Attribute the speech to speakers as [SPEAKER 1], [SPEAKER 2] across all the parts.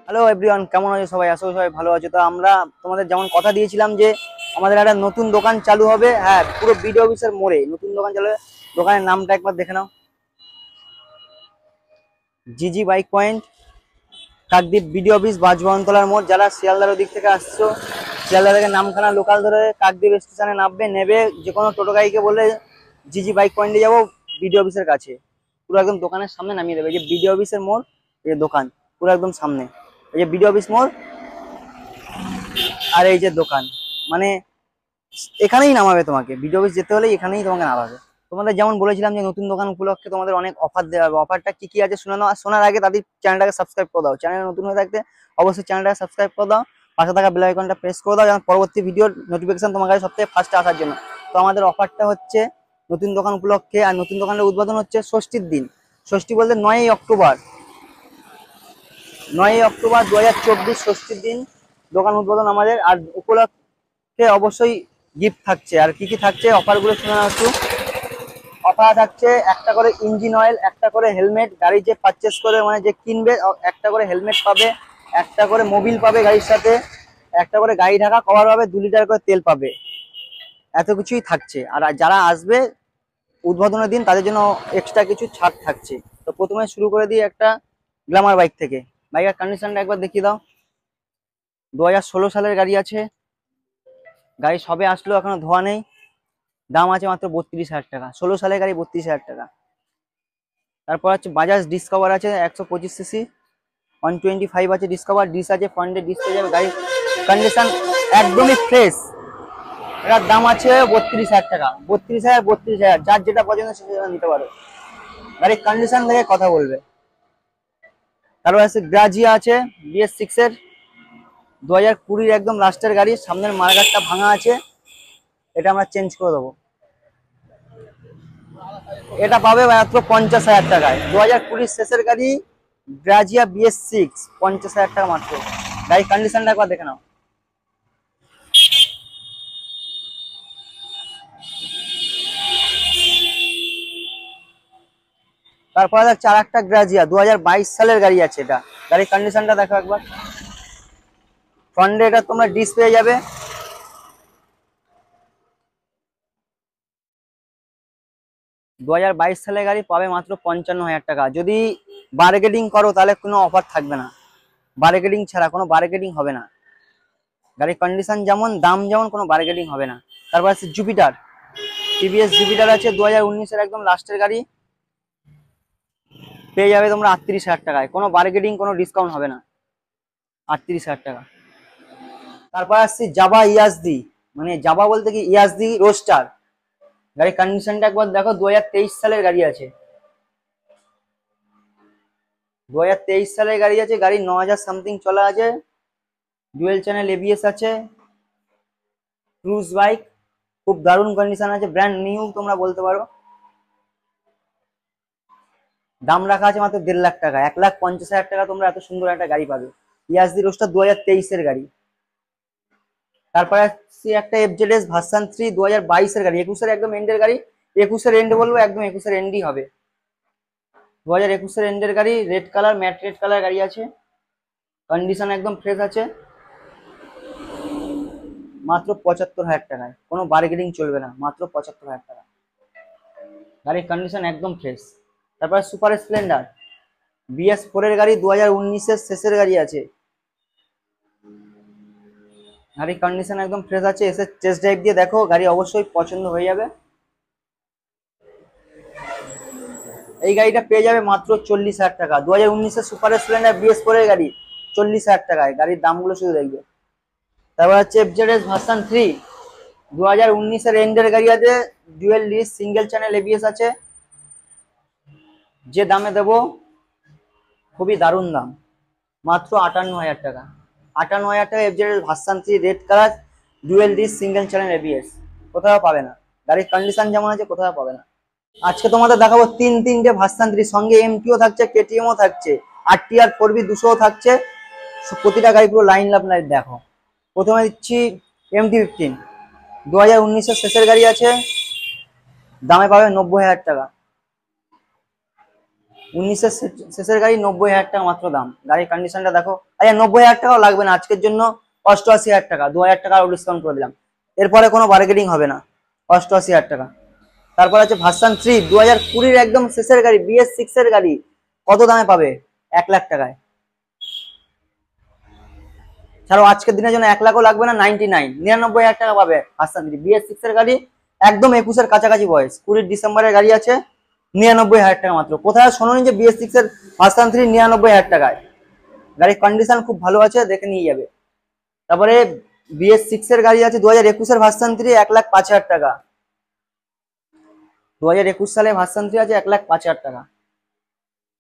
[SPEAKER 1] Hello everyone, কেমন আছো সবাই? আশা করি সবাই ভালো আছো। তো আমরা তোমাদের যেমন কথা দিয়েছিলাম যে আমাদের একটা নতুন দোকান চালু হবে। হ্যাঁ, পুরো বিডিও অফিসের মোড়ে নতুন দোকান চালু হবে। দোকানের নামটা একবার দেখে নাও, GG bike point, Kakdwip BDO office, বাজভবনতলার মোড়। যারা শিয়ালদার দিক থেকে আসছো, শিয়ালদা থেকে নামখানা লোকাল ধরে কাকদ্বীপ স্টেশনে নামবে, নেবে যে কোনো টোটো গাড়িকে বলে জিজি বাইক পয়েন্টে যাবো, বিডিও অফিসের কাছে। পুরো একদম দোকানের সামনে নামিয়ে দেবে। এই যে বিডিও অফিসের মোড়, এই দোকান পুরো একদম সামনে। এই যে বিডিও অফিস মোড় আর এই যে দোকান, মানে এখানেই নামাবে। তোমাকে বিডিও অফিস যেতে হলে এখানেই তোমাকে নামাবে। তোমাদের যেমন বলেছিলাম যে নতুন দোকান উপলক্ষে তোমাদের অনেক অফার দেওয়া হবে। অফারটা কি কি আছে শুনে নাও। আর শোনার আগে তাদের চ্যানেলটাকে সাবস্ক্রাইব করে দাও। চ্যানেল নতুন হয়ে থাকতে অবশ্যই চ্যানেলটাকে সাবস্ক্রাইব করে দাও, পাশে থাকা বেল আইকনটা প্রেস করে দাও যেন পরবর্তী ভিডিওর নোটিফিকেশন তোমার কাছে সবথেকে ফার্স্টে আসার জন্য। তো আমাদের অফারটা হচ্ছে নতুন দোকান উপলক্ষে, আর নতুন দোকানের উদ্বোধন হচ্ছে ষষ্ঠীর দিন। ষষ্ঠী বলতে 9ই অক্টোবর, 9ই অক্টোবর 2024 ষষ্ঠীর দিন দোকান উদ্বোধন আমাদের। আর উপলক্ষে অবশ্যই গিফট থাকছে। আর কি কি থাকছে অফারগুলো শুনে নাও একটু। অফার থাকছে একটা করে ইঞ্জিন অয়েল, একটা করে হেলমেট, গাড়ি যে পারচেস করে মানে যে কিনবে একটা করে হেলমেট পাবে, একটা করে মোবিল পাবে গাড়ির সাথে, একটা করে গাড়ি ঢাকা কভার পাবে, 2 লিটার করে তেল পাবে। এত কিছুই থাকছে। আর যারা আসবে উদ্বোধনের দিন তাদের জন্য এক্সট্রা কিছু ছাড় থাকছে। তো প্রথমে শুরু করে দিই একটা গ্ল্যামার বাইক থেকে। বাইকের কন্ডিশনটা একবার দেখিয়ে দাও। 2016 সালের গাড়ি আছে। গাড়ি সবে আসলো, এখনো ধোয়া নেই। দাম আছে মাত্র 32,000 টাকা। 16 সালের গাড়ি, 32,000 টাকা। তারপর হচ্ছে বাজাজ ডিসকভার আছে 125 সিসি, 125 আছে ডিসকভার। ডিস আছে, ফ্রন্টে ডিস পেয়ে যাবে। গাড়ির কন্ডিশন একদমই ফ্রেশ। এটার দাম আছে 32,000 টাকা। 32,000, 32,000, যার যেটা পছন্দ সেটা নিতে পারো। গাড়ির কন্ডিশন দেখে কথা বলবে। তারপর আছে গ্রাজিয়া আছে BS6 এর, 2020 একদম লাস্টের গাড়ি। সামনের মার্গারটা ভাঙা আছে, এটা আমরা চেঞ্জ করে দেবো। এটা পাবে মাত্র 50,000 টাকায়। 2020 শেষের গাড়ি, গ্রাজিয়া BS6, 50,000 টাকা মাত্র। গাড়ির কন্ডিশনটা একবার দেখে নাও। তারপরে দেখছি আর একটা গ্রাজিয়া, 2022 সালের গাড়ি আছে। এটা গাড়ির কন্ডিশনটা দেখো একবার। ফ্রন্টে এটা তোমরা ডিস পেয়ে যাবে। 2022 সালের গাড়ি পাবে মাত্র 55,000 টাকা। যদি বার্গেনিং করো তাহলে কোনো অফার থাকবে না। বার্গেনিং ছাড়া কোনো বার্গেনিং হবে না। গাড়ির কন্ডিশন যেমন, দাম যেমন, কোনো বার্গেনিং হবে না। তারপর আছে জুপিটার, টিভিএস জুপিটার আছে 2019-এর একদম লাস্টের গাড়ি। পেয়ে যাবে তোমরা 38,000 টাকায়। কোনো বার্গেনিং, কোনো ডিসকাউন্ট হবে না। 38,000 টাকা। তারপর আসছি জাভা ইয়াজদি, মানে জাভা বলতে কি ইয়াজদি রোস্টার। গাড়ির কন্ডিশনটা একবার দেখো। 2023 সালের গাড়ি আছে। 2023 সালের গাড়ি আছে। গাড়ি 9,000 সামথিং চলা আছে। ডুয়েল চ্যানেল ABS আছে। ক্রুজ বাইক, খুব দারুণ কন্ডিশন আছে, ব্র্যান্ড নিউ তোমরা বলতে পারো। দাম রাখা আছে মাত্র 1.5 লাখ টাকা। 1,50,000 টাকা তোমরা এত সুন্দর একটা গাড়ি পাবে। ইয়াজদি রোস্টার 2023-এর গাড়ি। তারপরে আসছি একটা FZS ভার্সন 3, 2022-এর গাড়ি। 21-এর একদম এন্ডের গাড়ি। 21-এর এন্ড বলবো, একদম 21-এর এন্ডই হবে। 2021-এর এন্ডের গাড়ি, red colour, matte red colour গাড়ি আছে। কন্ডিশন একদম ফ্রেশ আছে। মাত্র 75,000 টাকায়। কোনো বার্গেনিং চলবে না, মাত্র 75,000 টাকা। গাড়ির কন্ডিশন একদম ফ্রেশ। তারপরে সুপার স্প্লেন্ডার BS4-এর গাড়ি, 2019-এর শেষের গাড়ি আছে। গাড়ির কন্ডিশন একদম ফ্রেশ আছে। এসে টেস্ট ড্রাইভ দিয়ে দেখো, গাড়ি অবশ্যই পছন্দ হয়ে যাবে। এই গাড়িটা পেয়ে যাবে মাত্র 40,000 টাকা। 2019-এর সুপার স্প্লেন্ডার BS4-এর গাড়ি, 40,000 টাকায়। গাড়ির দামগুলো শুধু দেখবে। তারপর হচ্ছে FZS ভার্সন 3, 2019-এর এন্ডের গাড়ি আছে। Dual disk, single channel ABS আছে। যে দামে দেবো খুবই দারুণ দাম, মাত্র 58,000 টাকা। 58,000 টাকা FZS version 3 red colour, dual disk, single channel ABS। কোথাও পাবে না। গাড়ির কন্ডিশন যেমন আছে কোথাও পাবে না। আজকে তোমাদের দেখাবো তিনটে ভার্সন 3, সঙ্গে MT-ও থাকছে, KTM-ও থাকছে, RTR 4B 200-ও থাকছে। প্রতিটা গাড়ি পুরো লাইন লাভ লাইন দেখো। প্রথমে দিচ্ছি MT-15, 2019-এর শেষের গাড়ি আছে। দামে পাবে 90,000 টাকা। 19-এর শেষের গাড়ি 90,000 টাকা মাত্র দাম। গাড়ির কন্ডিশনটা দেখো। আচ্ছা 90,000 টাকাও লাগবে না, আজকের জন্য 88,000 টাকা, 2,000 টাকা আরো ডিসকাউন্ট করে দিলাম। এরপরে কোনো বার্গেনিং হবে না, 88,000 টাকা। তারপর আছে ভার্সন 3 2020-র একদম শেষের গাড়ি, BS6 এর গাড়ি। কত দামে পাবে? 1,00,000 টাকায়। ছাড়ো, আজকের দিনের জন্য 1,00,000ও লাগবে না, 99,000 টাকা পাবে ভার্সন 3 BS6 এর গাড়ি। একদম 21-এর কাছাকাছি বয়স, 20 ডিসেম্বরের গাড়ি আছে, 99,000 টাকা মাত্র। কোথায় শোনোনি যে BS6 এর ভার্সন 3 99,000 টাকায়? গাড়ির কন্ডিশন খুব ভালো আছে, দেখে নিয়ে যাবে। তারপরে BS6 এর গাড়ি আছে 2021-এর ভার্সন 3 1,05,000 টাকা। 2021 সালে ভার্সন 3 আছে 1,05,000 টাকা।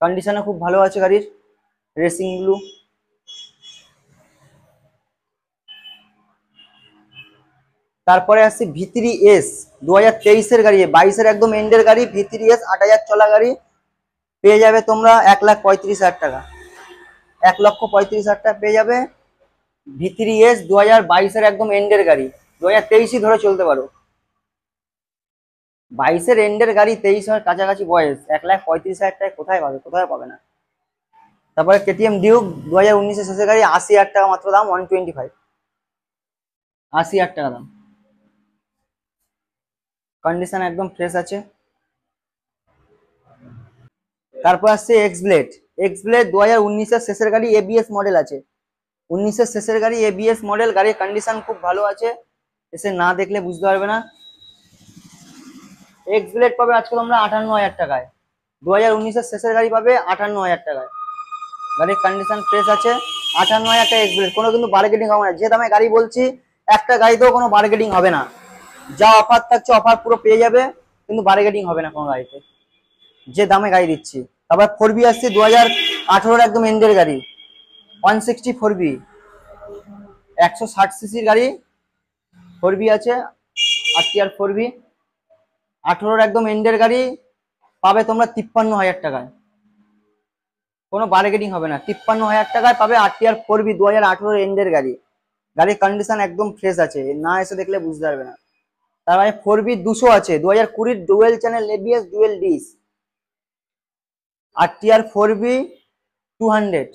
[SPEAKER 1] কন্ডিশনে খুব ভালো আছে গাড়ির, রেসিং ব্লু। তারপরে আসছে V3S 2023-এর গাড়ি, 22-এর একদম এন্ডের গাড়ি। V3S 8,000 চলা গাড়ি পেয়ে যাবে তোমরা 1,35,000 টাকা। 1,35,000 টাকা পেয়ে যাবে V3S 2022-এর একদম এন্ডের গাড়ি। 2023-ই ধরে চলতে পারো। 22-এর এন্ডের গাড়ি, 23-এর কাছাকাছি বয়স, 1,35,000 টাকায় কোথায় পাবে? কোথায় পাবে না। তারপরে KTM ডিউক 2019-এর শেষের গাড়ি, 80,000 টাকা মাত্র দাম, 125, 80,000 টাকা দাম। কন্ডিশন একদম ফ্রেশ আছে। তারপর আসছে এক্সব্লেড 2019-এর শেষের গাড়ি, ABS মডেল আছে। 19-এর শেষের গাড়ি, ABS মডেল। গাড়ির কন্ডিশন খুব ভালো আছে, এসে না দেখলে বুঝতে পারবে না। এক্সব্লেড পাবে আজকে তোমরা 58,000 টাকায়। 2019-এর শেষের গাড়ি পাবে 58,000 টাকায়। গাড়ির কন্ডিশন ফ্রেশ আছে, 58,000 টাকা এক্সব্লেড। কোনো কিন্তু বার্গেনিং হবে না, যে দামে গাড়ি বলছি একটা গাড়িতেও কোনো বার্গেনিং হবে না। যা অফার থাকছে অফার পুরো পেয়ে যাবে, কিন্তু বার্গেনিং হবে না কোনো গাড়িতে, যে দামে গাড়ি দিচ্ছি। তারপর 4B আসছে 2018-এর একদম এন্ডের গাড়ি, 160 4B, 160 সিসির গাড়ি 4B আছে, RTR 4B। 18-এর একদম এন্ডের গাড়ি পাবে তোমরা 53,000 টাকায়। কোনো বার্গেনিং হবে না, 53,000 টাকায় পাবে RTR 4B 2018-এর এন্ডের গাড়ি। গাড়ির কন্ডিশন একদম ফ্রেশ আছে, না এসে দেখলে বুঝতে পারবে না। তারপরে 4B 200 আছে 2020-র dual channel ABS dual disc. RTR 4B 200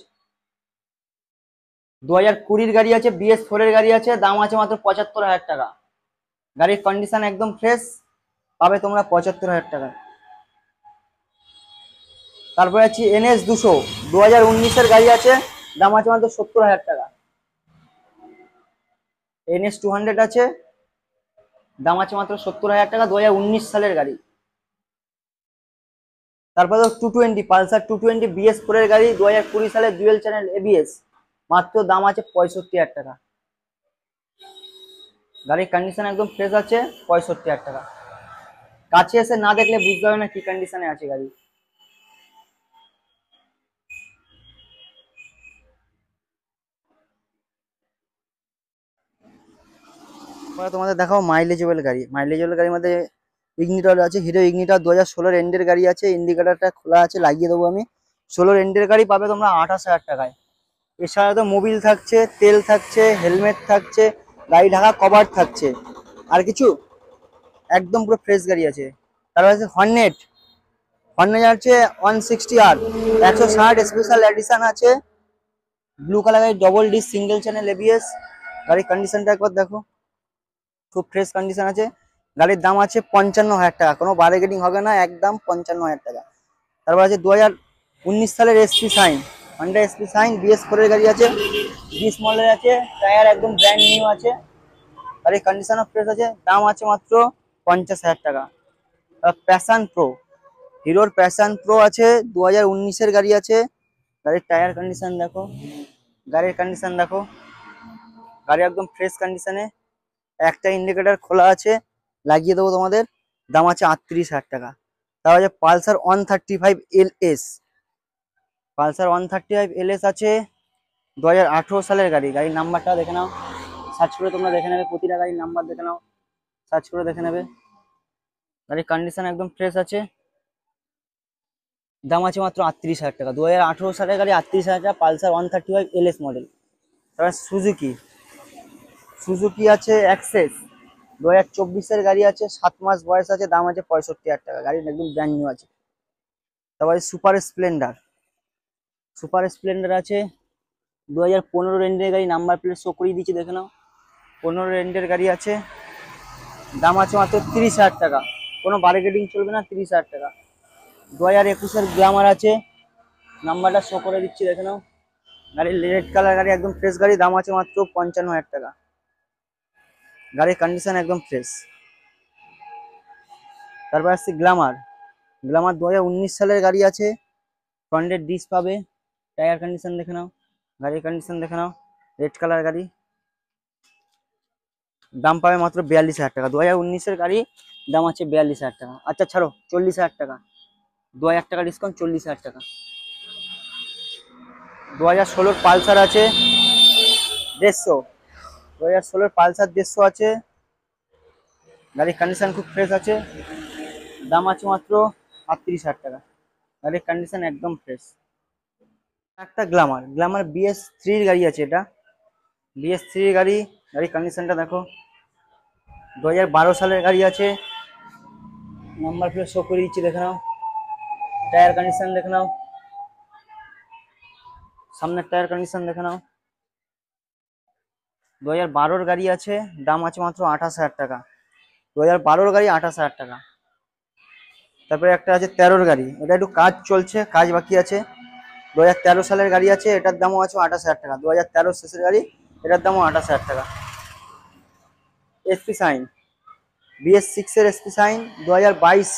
[SPEAKER 1] 2020-র গাড়ি আছে, BS4 এর গাড়ি আছে, দাম আছে মাত্র 75,000 টাকা। গাড়ির কন্ডিশন একদম ফ্রেশ, পাবে তোমরা 75,000 টাকায়। তারপরে আছে NS 200 2019-এর গাড়ি আছে, দাম আছে মাত্র 70,000 টাকা। NS 200 আছে, দাম আছে মাত্র 70,000 টাকা, 2019 সালের গাড়ি। তারপরে 220 পালসার 220 BS4 এর গাড়ি, 2020 সালের ডুয়েল চ্যানেল ABS, মাত্র দাম আছে 65,000 টাকা। গাড়ির কন্ডিশন একদম ফ্রেশ আছে, 65,000 টাকা। কাছে এসে না দেখলে বুঝতে হবে না কি কন্ডিশনে আছে গাড়ি। তোমাদের দেখাও মাইলেজেবল গাড়ি। মাইলেজেবল গাড়ির মধ্যে ইগনিটর আছে, হিরো ইগনিটর 2016-এর এন্ডের গাড়ি আছে, ইন্ডিকেটরটা খোলা আছে, লাগিয়ে দেবো আমি। 16-এর এন্ডের গাড়ি পাবে তোমরা 28,000 টাকায়। এছাড়া তো মোবিল থাকছে, তেল থাকছে, হেলমেট থাকছে, গাড়ি ঢাকা কভার থাকছে। আর কিছু? একদম পুরো ফ্রেশ গাড়ি আছে। তারপর আছে হর্নেট আছে 160R 160 স্পেশাল এডিশন আছে, ব্লু কালার গাড়ি, double disc single channel ABS। গাড়ির কন্ডিশনটা একবার দেখো, খুব ফ্রেশ কন্ডিশন আছে। গাড়ির দাম আছে 55,000 টাকা, কোনো বার্গেনিং হবে না, একদম 55,000 টাকা। তারপর আছে 2019 সালের SP shine, Honda SP shine BS4 এর গাড়ি আছে, 20 মডেল আছে, টায়ার একদম ব্র্যান্ড নিউ আছে, গাড়ির কন্ডিশনও ফ্রেশ আছে, দাম আছে মাত্র 50,000 টাকা। প্যাশন প্রো, হিরোর প্যাশন প্রো আছে, 2019-এর গাড়ি আছে। গাড়ির টায়ার কন্ডিশন দেখো, গাড়ির কন্ডিশন দেখো, গাড়ি একদম ফ্রেশ কন্ডিশনে। একটা ইন্ডিকেটর খোলা আছে, লাগিয়ে দেবো তোমাদের, দাম আছে 38,000 টাকা। তারপর আছে পালসার 135 LS, পালসার 135 LS আছে, 2018 সালের গাড়ি। গাড়ির নাম্বারটা দেখে নাও, সার্চ করে তোমরা দেখে নেবে, প্রতিটা গাড়ির নাম্বার দেখে নাও, সার্চ করে দেখে নেবে। গাড়ির কন্ডিশন একদম ফ্রেশ আছে, দাম আছে মাত্র 38,000 টাকা। 2018 সালের গাড়ি, 38,000 টাকা, পালসার 135 LS মডেল। তারপর সুজুকি আছে অ্যাক্সেস, 2024-এর গাড়ি আছে, 7 মাস বয়স আছে, দাম আছে 65,000 টাকা। গাড়ি একদম ব্র্যান্ড নিউ আছে। তারপরে সুপার স্প্লেন্ডার আছে 2015 রেঞ্জের গাড়ি, নাম্বার প্লেট শো করিয়ে দিচ্ছি দেখে নাও। 15 রেঞ্জের গাড়ি আছে, দাম আছে মাত্র 30,000 টাকা, কোনো বার্গেনিং চলবে না, 30,000 টাকা। 2021 গ্ল্যামার আছে, নাম্বারটা শো করে দিচ্ছি দেখে নাও। গাড়ির রেড কালার গাড়ি, একদম ফ্রেশ গাড়ি, দাম আছে মাত্র 55,000 টাকা। গাড়ির কন্ডিশন একদম ফ্রেশ। তারপর আসছে গ্ল্যামার 2019 সালের গাড়ি আছে, ফ্রন্টের ডিস্ক পাবে, টায়ার কন্ডিশন দেখে নাও, গাড়ির কন্ডিশন দেখে নাও, রেড কালার গাড়ি, দাম পাবে মাত্র 42,000 টাকা। 2019-এর গাড়ি, দাম আছে 42,000 টাকা। আচ্ছা ছাড়ো, 40,000 টাকা, 2,000 টাকা ডিসকাউন্ট, 40,000 টাকা। 2016 পালসার আছে 150, 2016 পালসার 150 আছে, গাড়ির কন্ডিশন খুব ফ্রেশ আছে, দাম আছে মাত্র 38,000 টাকা। গাড়ির কন্ডিশন একদম ফ্রেশ। একটা গ্ল্যামার BS3 গাড়ি আছে, এটা BS3 গাড়ি, গাড়ির কন্ডিশনটা দেখো। 2012 সালের গাড়ি আছে, নাম্বার প্লেট শো করে দিচ্ছি দেখে নাও, টায়ার কন্ডিশন দেখে নাও, সামনের টায়ার কন্ডিশন দেখে নাও। 2012-র গাড়ি আছে, দাম আছে মাত্র 28,000 টাকা। 2012-র গাড়ি 28,000 টাকা। তারপরে একটা আছে 13-র গাড়ি, এটা একটু কাজ চলছে, কাজ বাকি আছে। 2013 সালের গাড়ি আছে, এটার দামও আছে 28,000 টাকা। 2013 শেষের গাড়ি, এটার দামও 28,000 টাকা। এসপি সাইন BS6-এর এসপি সাইন 2022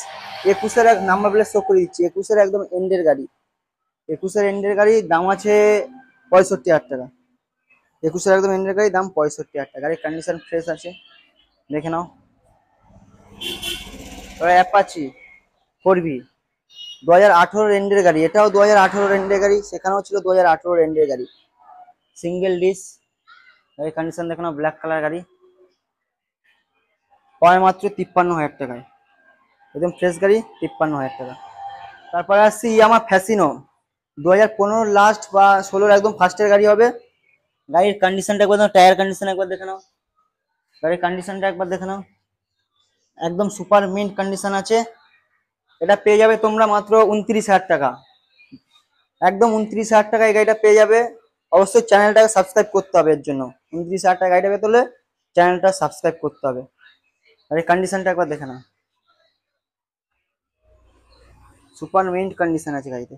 [SPEAKER 1] 21-এর নাম্বার প্লেট শো করে দিচ্ছি, 21-এর একদম এন্ডের গাড়ি, 21-এর এন্ডের গাড়ি, দাম আছে 65,000 টাকা। 21-এর একদম এন্ডের গাড়ি, দাম 65,000 টাকা। গাড়ির কন্ডিশন ফ্রেশ আছে, দেখে নাও। অ্যাপাচি 4V 2018 এন্ডের গাড়ি, এটাও 2018 এন্ডের গাড়ি, সেখানেও ছিল 2018 এন্ডের গাড়ি, সিঙ্গেল ডিস্ক, গাড়ির কন্ডিশন দেখো না, ব্ল্যাক কালার গাড়ি, পায় মাত্র 53,000 টাকায়, একদম ফ্রেশ গাড়ি, 53,000 টাকা। তারপরে আসছি ইয়ামাহা ফ্যাসিনো 2015 লাস্ট বা 16 একদম ফার্স্টের গাড়ি হবে। গাড়ির কন্ডিশনটা একবার দেখো, টায়ার কন্ডিশন একবার দেখে নাও, গাড়ির কন্ডিশনটা একবার দেখে নাও, একদম সুপার মিন্ট কন্ডিশন আছে। এটা পেয়ে যাবে তোমরা মাত্র 29,000 টাকা, একদম 29,000 টাকা এই গাড়িটা পেয়ে যাবে। অবশ্যই চ্যানেলটাকে সাবস্ক্রাইব করতে হবে, এর জন্য 29,000 টাকা গাড়িটা পেতে হলে চ্যানেলটা সাবস্ক্রাইব করতে হবে। আর এই কন্ডিশনটা একবার দেখে নাও, সুপার মিন্ট কন্ডিশন আছে গাড়িতে।